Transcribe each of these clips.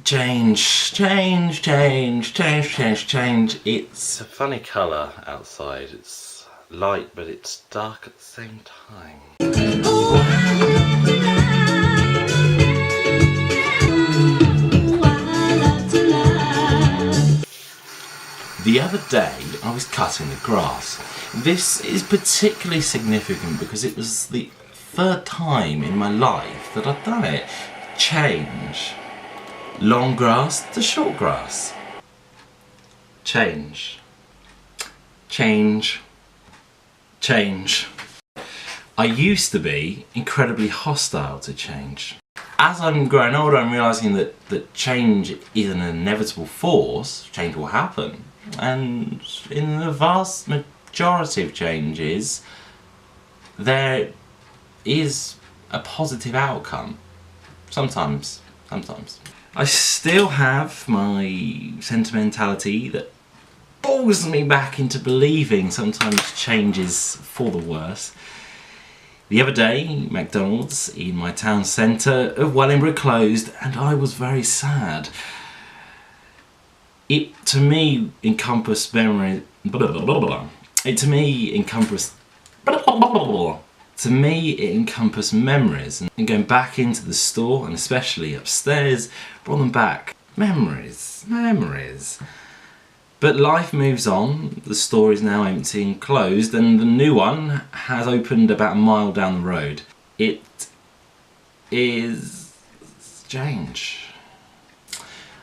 Change, change, change, change, change, change. It's a funny colour outside. It's light, but it's dark at the same time. The other day, I was cutting the grass. This is particularly significant because it was the third time in my life that I've done it. Change. Long grass to short grass. Change. Change. Change. I used to be incredibly hostile to change. As I'm growing older, I'm realising that change is an inevitable force. Change will happen. And in the vast majority of changes, there is a positive outcome. Sometimes. I still have my sentimentality that pulls me back into believing sometimes change is for the worse. The other day, McDonalds in my town centre of Wellingborough closed and I was very sad. It to me encompassed memory. It to me encompassed. To me, it encompassed memories, and going back into the store, and especially upstairs, brought them back. Memories. But life moves on, the store is now empty and closed, and the new one has opened about a mile down the road. It is change.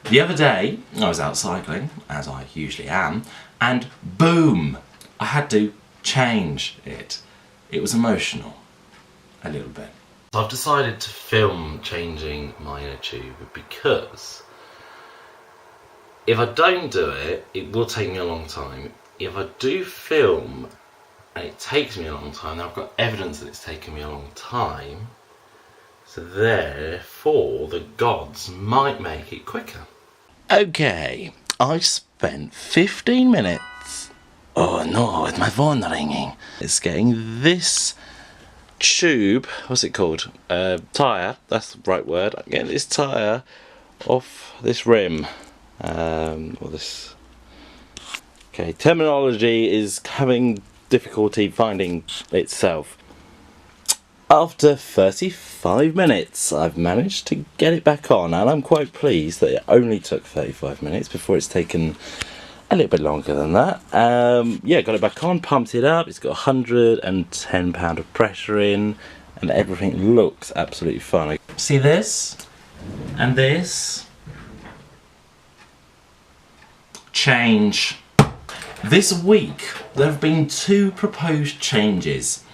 The other day, I was out cycling, as I usually am, and boom! I had to change it. It was emotional, a little bit. I've decided to film changing my inner tube because if I don't do it, it will take me a long time. If I do film and it takes me a long time, then I've got evidence that it's taken me a long time, so therefore the gods might make it quicker. Okay, I spent 15 minutes. Oh no, it's my phone ringing. It's getting this tube, what's it called? Tyre, that's the right word. I'm getting this tyre off this rim. Or this. Okay, terminology is having difficulty finding itself. After 35 minutes, I've managed to get it back on, and I'm quite pleased that it only took 35 minutes before it's taken a little bit longer than that. Yeah, got it back on, pumped it up. It's got 110 pound of pressure in, and everything looks absolutely fine. See this? And this? Change. This week, there have been 2 proposed changes.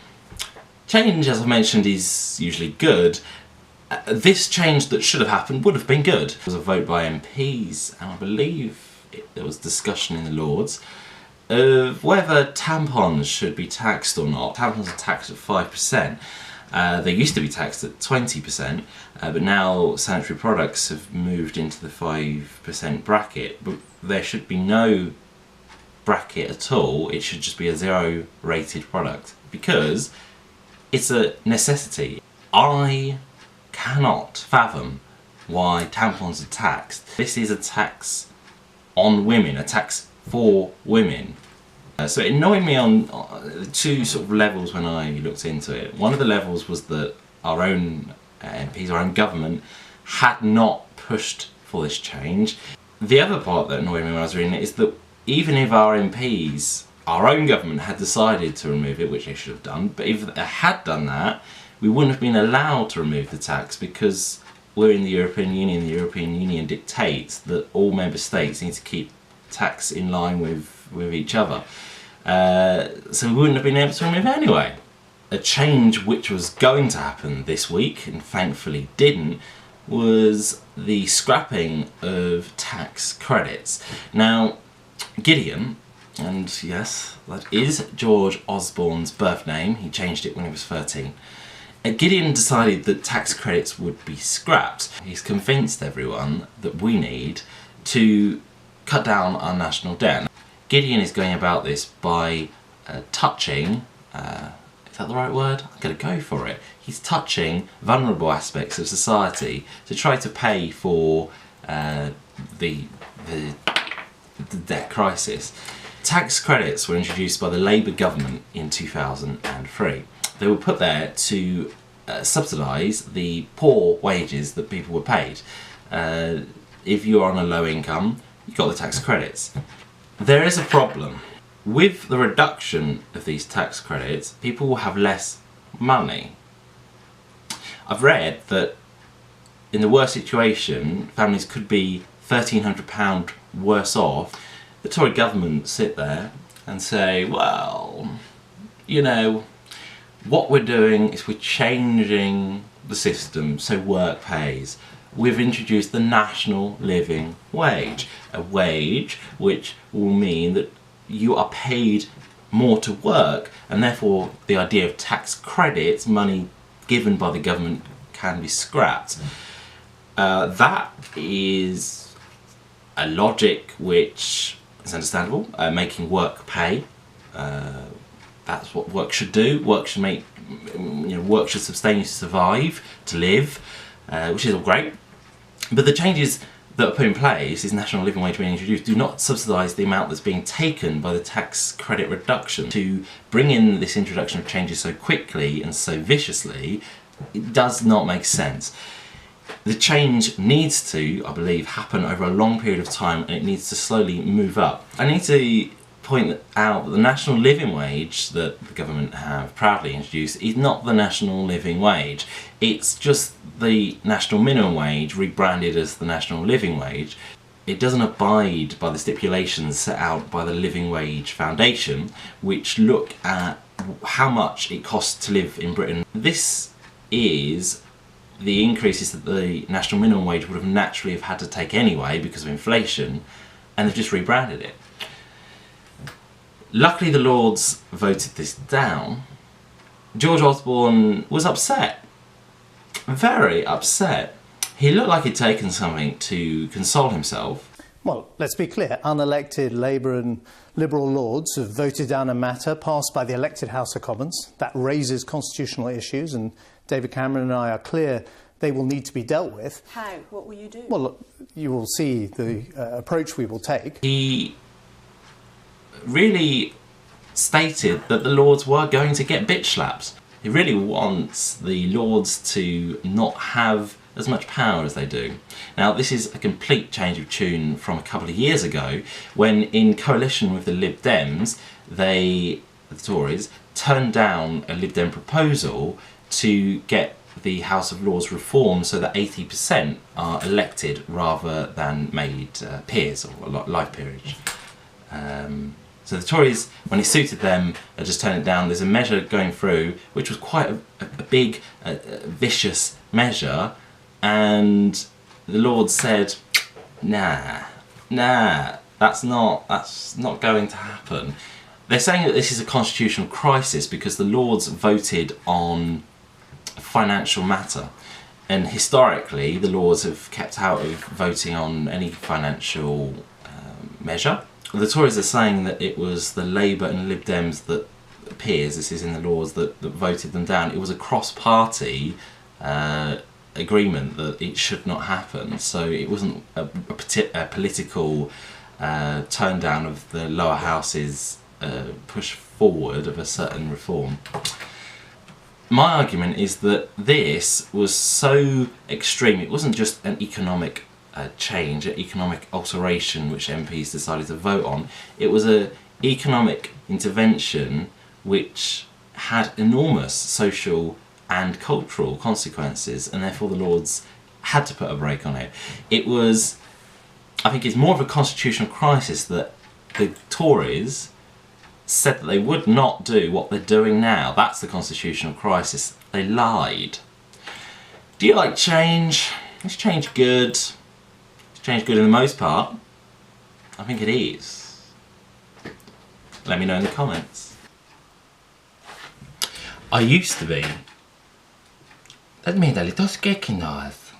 Change, as I mentioned, is usually good. This change that should have happened would have been good. There was a vote by MPs, and I believe there was discussion in the Lords of whether tampons should be taxed or not. Tampons are taxed at 5%. They used to be taxed at 20%, but now sanitary products have moved into the 5% bracket. But there should be no bracket at all. It should just be a 0 rated product because it's a necessity. I cannot fathom why tampons are taxed. This is a tax on women, a tax for women. So it annoyed me on 2 sort of levels when I looked into it. One of the levels was that our own MPs, our own government, had not pushed for this change. The other part that annoyed me when I was reading it is that even if our MPs, our own government, had decided to remove it, which they should have done, but if they had done that, we wouldn't have been allowed to remove the tax because we're in the European Union. The European Union dictates that all member states need to keep tax in line with each other. So we wouldn't have been able to remove it anyway. A change which was going to happen this week, and thankfully didn't, was the scrapping of tax credits. Now, Gideon, and yes, that is George Osborne's birth name, he changed it when he was 13. Gideon decided that tax credits would be scrapped. He's convinced everyone that we need to cut down our national debt. Gideon is going about this by touching, is that the right word? I'm going to go for it. He's touching vulnerable aspects of society to try to pay for the debt crisis. Tax credits were introduced by the Labour government in 2003. They were put there to subsidise the poor wages that people were paid. If you're on a low income, you got the tax credits. There is a problem. With the reduction of these tax credits, people will have less money. I've read that in the worst situation, families could be £1,300 worse off. The Tory government sit there and say, well, you know, what we're doing is we're changing the system so work pays. We've introduced the national living wage, a wage which will mean that you are paid more to work, and therefore the idea of tax credits, money given by the government, can be scrapped. That is a logic which is understandable, making work pay. That's what work should do. Work should make, work should sustain you to survive, to live, which is all great. But the changes that are put in place, is national living wage being introduced, do not subsidise the amount that's being taken by the tax credit reduction. To bring in this introduction of changes so quickly and so viciously, it does not make sense. The change needs to, I believe, happen over a long period of time, and it needs to slowly move up. I need to point out that the national living wage that the government have proudly introduced is not the national living wage. It's just the national minimum wage rebranded as the national living wage. It doesn't abide by the stipulations set out by the Living Wage Foundation, which look at how much it costs to live in Britain. This is the increases that the national minimum wage would have naturally have had to take anyway because of inflation, and they've just rebranded it. Luckily the Lords voted this down. George Osborne was upset, very upset. He looked like he'd taken something to console himself. Well, let's be clear, unelected Labour and Liberal Lords have voted down a matter passed by the elected House of Commons that raises constitutional issues, and David Cameron and I are clear they will need to be dealt with. How? What will you do? Well, look, you will see the approach we will take. He really stated that the Lords were going to get bitch slaps. He really wants the Lords to not have as much power as they do. Now, this is a complete change of tune from a couple of years ago when, in coalition with the Lib Dems, the Tories, turned down a Lib Dem proposal to get the House of Lords reformed so that 80% are elected rather than made peers or life peerage. So the Tories, when it suited them, just turned it down. There's a measure going through which was quite a big, vicious measure, and the Lords said, nah, that's not going to happen. They're saying that this is a constitutional crisis because the Lords voted on a financial matter, and historically the Lords have kept out of voting on any financial measure. The Tories are saying that it was the Labour and Lib Dems that peers, this is in the Lords, that voted them down. It was a cross-party agreement that it should not happen, so it wasn't a political turn down of the lower house's push forward of a certain reform. My argument is that this was so extreme. It wasn't just an economic change, an economic alteration which MPs decided to vote on. It was an economic intervention which had enormous social and cultural consequences, and therefore the Lords had to put a brake on it. It was, I think it's more of a constitutional crisis that the Tories said that they would not do what they're doing now. That's the constitutional crisis. They lied. Do you like change? Is change good? Is change good in the most part? I think it is. Let me know in the comments. I used to be. Let me a little scaky noise.